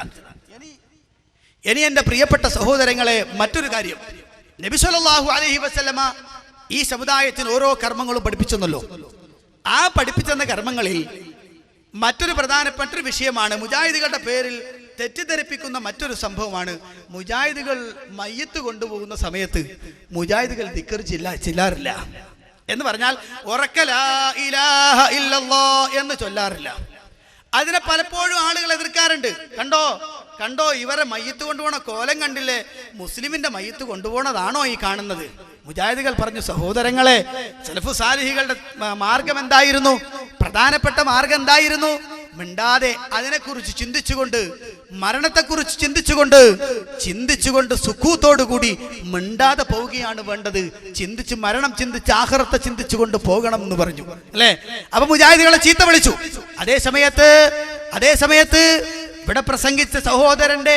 പഠിപ്പിച്ചതാണ്. ഇനി എൻ്റെ പ്രിയപ്പെട്ട സഹോദരങ്ങളെ, മറ്റൊരു കാര്യം, നബി സല്ലല്ലാഹു അലൈഹി വസല്ലമ ഈ സമുദായത്തിന് ഓരോ കർമ്മങ്ങളും പഠിപ്പിച്ചെന്നല്ലോ. ആ പഠിപ്പിച്ചെന്ന കർമ്മങ്ങളിൽ മറ്റൊരു പ്രധാനപ്പെട്ട വിഷയമാണ് മുജാഹിദുകളുടെ പേരിൽ തെറ്റിദ്ധരിപ്പിക്കുന്ന മറ്റൊരു സംഭവമാണ്. മുജാഹിദുകൾ മയ്യത്ത് കൊണ്ടുപോകുന്ന സമയത്ത് മുജാഹിദുകൾ ദിക്ർ ചെല്ലാറില്ല എന്ന് പറഞ്ഞാൽ ഉറക്കെ ലാ ഇലാഹ ഇല്ലല്ലാഹ് എന്ന് ചൊല്ലാറില്ല. അതിനെ പലപ്പോഴും ആളുകൾ എതിർക്കാറുണ്ട്. കണ്ടോ ഇവരെ മയ്യത്ത് കൊണ്ടുപോണ കോലം കണ്ടില്ലേ, മുസ്ലിമിന്റെ മയ്യത്ത് കൊണ്ടുപോണതാണോ ഈ കാണുന്നത്? മുജാഹിദുകൾ പറഞ്ഞു, സഹോദരങ്ങളെ, സലഫു സാലിഹികളുടെ മാർഗം എന്തായിരുന്നു? പ്രധാനപ്പെട്ട മാർഗം എന്തായിരുന്നു? മിണ്ടാതെ അതിനെക്കുറിച്ച് ചിന്തിച്ചുകൊണ്ട്, മരണത്തെക്കുറിച്ച് ചിന്തിച്ചുകൊണ്ട് സുഖൂത്തോടുകൂടി മിണ്ടാതെ പോവുകയാണ് വേണ്ടത്. മരണം ചിന്തിച്ച് ആഖിറത്തെ ചിന്തിച്ചുകൊണ്ട് പോകണം എന്ന് പറഞ്ഞു, അല്ലേ? അപ്പൊ മുജാഹിദുകളെ ചീത്ത വിളിച്ചു. അതേ സമയത്ത് ഇവിടെ പ്രസംഗിച്ച സഹോദരന്റെ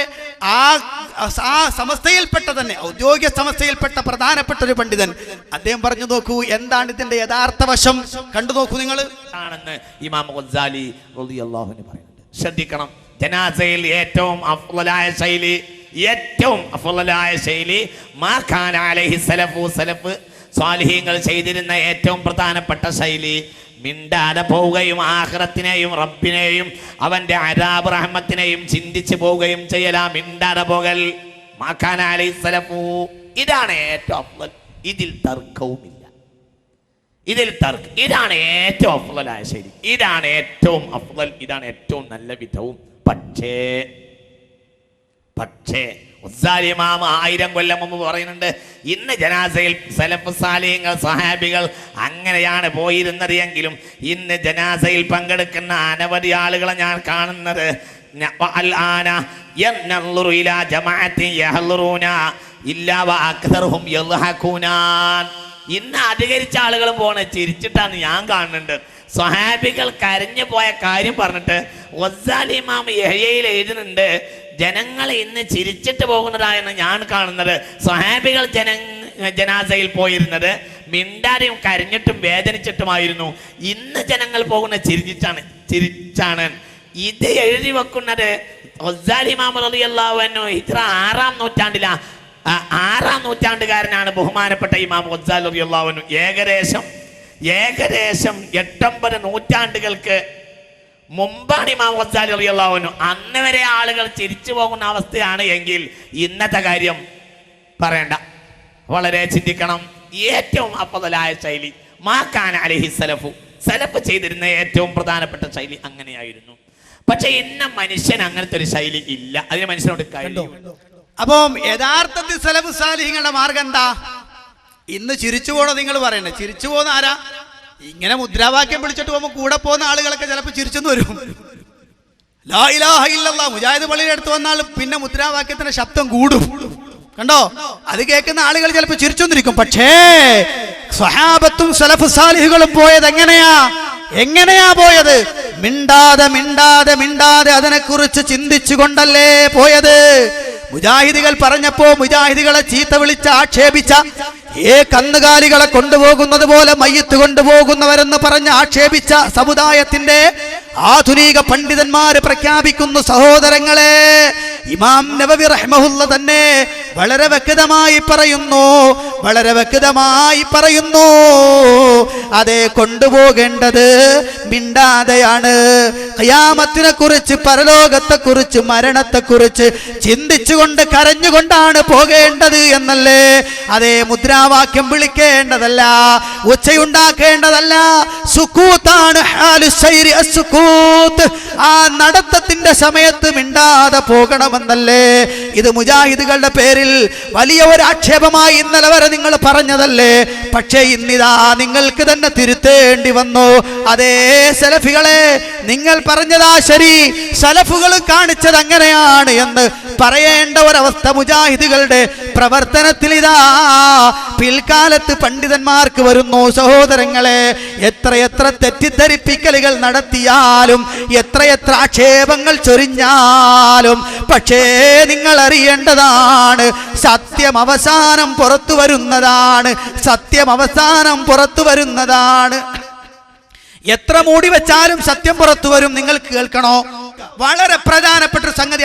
ആ സമസ്തയിൽപ്പെട്ട തന്നെ ഔദ്യോഗിക സമസ്തയിൽപ്പെട്ട പ്രധാനപ്പെട്ട ഒരു പണ്ഡിതൻ അദ്ദേഹം പറഞ്ഞു, നോക്കൂ എന്താണ് ഇതിന്റെ യഥാർത്ഥ വശം, കണ്ടു നോക്കൂ നിങ്ങൾ ആണെന്ന് ഇമാം ഗസാലി റളിയല്ലാഹു അൻഹു പറയുന്നുണ്ട്. ശ്രദ്ധിക്കണം, ജനാസയിൽ ഏറ്റവും അഫ്ളലായ ശൈലി മാ കാന അലൈഹി സലഫ് സ്വാലിഹീങ്ങൾ ചെയ്തിരുന്ന ഏറ്റവും പ്രധാനപ്പെട്ട ശൈലി മിണ്ടാതെ പോവുകയും ആഖിറത്തിനെയും റബ്ബിനെയും അവന്റെ അദാബ് റഹ്മത്തിനെയും ചിന്തിച്ചു പോവുകയും ചെയ്യലാ. മിണ്ടാതെ പോകൽ മാ കാന അലൈഹി സലഫു, ഇതാണ് ഏറ്റവും അഫ്ളൽ. ഇതിൽ തർക്കവുമില്ല. ഇതാണ് ഏറ്റവും അഫ്ളലായ ശൈലി, ഇതാണ് ഏറ്റവും അഫ്ളൽ, ഇതാണ് ഏറ്റവും നല്ല വിധവും. പക്ഷേ ഇമാം 1000 കൊല്ലം മുമ്പ് പറയുന്നുണ്ട്, ഇന്ന് ജനാസയിൽ സലഫ് സാലിഹീങ്ങൾ സഹാബികൾ അങ്ങനെയാണ് പോയിരുന്നത് എങ്കിലും ഇന്ന് ജനാസയിൽ പങ്കെടുക്കുന്ന അനവധി ആളുകളെ ഞാൻ കാണുന്നത് ഇന്ന് അധികരിച്ച ആളുകളും പോണ ചിരിച്ചിട്ടാണ് ഞാൻ കാണുന്നുണ്ട്. സ്വഹാബികൾ കരഞ്ഞു പോയ കാര്യം പറഞ്ഞിട്ട് ഗസാലി ഇമാം യഹ്യയിൽ എഴുതുന്നുണ്ട്, ജനങ്ങൾ ഇന്ന് ചിരിച്ചിട്ട് പോകുന്നതായാണ് ഞാൻ കാണുന്നത്. സ്വഹാബികൾ ജനാസയിൽ പോയിരുന്നത് മിണ്ടാതെയും കരഞ്ഞിട്ടും വേദനിച്ചിട്ടുമായിരുന്നു. ഇന്ന് ജനങ്ങൾ പോകുന്ന ചിരിച്ചാണ്. ഇത് എഴുതി വെക്കുന്നത് ഗസാലി ഇമാം റളിയല്ലാഹു അൻഹു ഹിജ്റ 6-ാം നൂറ്റാണ്ടുകാരനാണ് ബഹുമാനപ്പെട്ട ഇമാം ഗസാലി റളിയല്ലാഹു അൻഹു. ഏകദേശം 8-9 നൂറ്റാണ്ടുകൾക്ക് മുമ്പാണ് ഇമാം ഗസാലി റളിയല്ലാഹു അൻഹു. അന്ന് വരെ ആളുകൾ ചിരിച്ചു പോകുന്ന അവസ്ഥയാണ് എങ്കിൽ ഇന്നത്തെ കാര്യം പറയണ്ട. വളരെ ചിന്തിക്കണം. ഏറ്റവും അഫ്ളലായ ശൈലി മാ കാന അലൈഹി സലഫ് ചെയ്തിരുന്ന ഏറ്റവും പ്രധാനപ്പെട്ട ശൈലി അങ്ങനെയായിരുന്നു. പക്ഷെ ഇന്ന് മനുഷ്യൻ അങ്ങനത്തെ ഒരു ശൈലി ഇല്ല. അതിന് മനുഷ്യനോട് കഴിയും. അപ്പം യഥാർത്ഥത്തിൽ സലഫ് സാലിഹീങ്ങളുടെ മാർഗം എന്താ? ഇന്ന് ചിരിച്ചു പോണോ നിങ്ങൾ പറയണേ? ചിരിച്ചു പോകുന്ന ആരാ? ഇങ്ങനെ മുദ്രാവാക്യം വിളിച്ചിട്ട് പോകുമ്പോൾ കൂടെ പോകുന്ന ആളുകളൊക്കെ ചിലപ്പോൾ ചിരിച്ചെന്ന് വരും. ലാ ഇലാഹ ഇല്ലല്ലാഹ് മുജാഹിദ് പള്ളിയുടെ അടുത്ത് വന്നാൽ പിന്നെ മുദ്രാവാക്യത്തിന്റെ ശബ്ദം കൂടും. കണ്ടോ? അത് കേൾക്കുന്ന ആളുകൾ ചിലപ്പോൾ ചിരിച്ചൊന്നിരിക്കും. പക്ഷേ സ്വഹാബത്തും സലഫ് സാലിഹുകളും പോയത് എങ്ങനെയാ പോയത്? മിണ്ടാതെ അതിനെക്കുറിച്ച് ചിന്തിച്ചുകൊണ്ടല്ലേ പോയത്. മുജാഹിദികൾ പറഞ്ഞപ്പോ മുജാഹിദികളെ ചീത്ത വിളിച്ച് ആക്ഷേപിച്ച കന്നുകാലികളെ കൊണ്ടുപോകുന്നത് പോലെ മയ്യത്ത് കൊണ്ടുപോകുന്നവരെന്ന് പറഞ്ഞ് ആക്ഷേപിച്ച സമുദായത്തിന്റെ ആധുനിക പണ്ഡിതന്മാര് പ്രഖ്യാപിക്കുന്നു, സഹോദരങ്ങളെ, ഇമാം നബവി റഹ്മഹുല്ല തന്നെ വളരെ വ്യക്തമായി പറയുന്നു, അതെ, കൊണ്ടുപോകേണ്ടത് മിണ്ടാതെയാണ്. ഖിയാമത്തിനെ കുറിച്ച്, പരലോകത്തെ കുറിച്ച്, മരണത്തെ കുറിച്ച് ചിന്തിച്ചുകൊണ്ട് കരഞ്ഞുകൊണ്ടാണ് പോകേണ്ടത് എന്നല്ലേ. അതേ, മുദ്രാവാക്യം വിളിക്കേണ്ടതല്ല, ഉച്ചയുണ്ടാക്കേണ്ടതല്ല. സുക്കൂത്താണ് ആ നടത്തത്തിന്റെ സമയത്ത് മിണ്ടാതെ പോകണമെന്നല്ലേ. ഇത് മുജാഹിദുകളുടെ പേരിൽ വലിയ ഒരു ആക്ഷേപമായി ഇന്നലെ വരെ നിങ്ങൾ പറഞ്ഞതല്ലേ. പക്ഷേ ഇന്നിതാ നിങ്ങൾക്ക് തന്നെ തിരുത്തേണ്ടി വന്നു. അതേ സലഫികളെ, നിങ്ങൾ പറഞ്ഞതാ ശരി, സലഫുകൾ കാണിച്ചത് അങ്ങനെയാണ് എന്ന് പറയേണ്ട ഒരവസ്ഥ മുജാഹിദുകളുടെ പ്രവർത്തനത്തിൽ ഇതാ പിൽക്കാലത്ത് പണ്ഡിതന്മാർക്ക് വരുന്നു. സഹോദരങ്ങളെ, എത്രയെത്ര തെറ്റിദ്ധരിപ്പിക്കലുകൾ നടത്തിയാലും, എത്രയെത്ര ആക്ഷേപങ്ങൾ ചൊരിഞ്ഞാലും, പക്ഷേ നിങ്ങൾ അറിയേണ്ടതാണ്, സത്യം അവസാനം പുറത്തു വരുന്നതാണ്. എത്ര മൂടി വെച്ചാലും സത്യം പുറത്തു വരും. നിങ്ങൾ കേൾക്കണോ? വളരെ പ്രധാനപ്പെട്ട ഒരു സംഗതി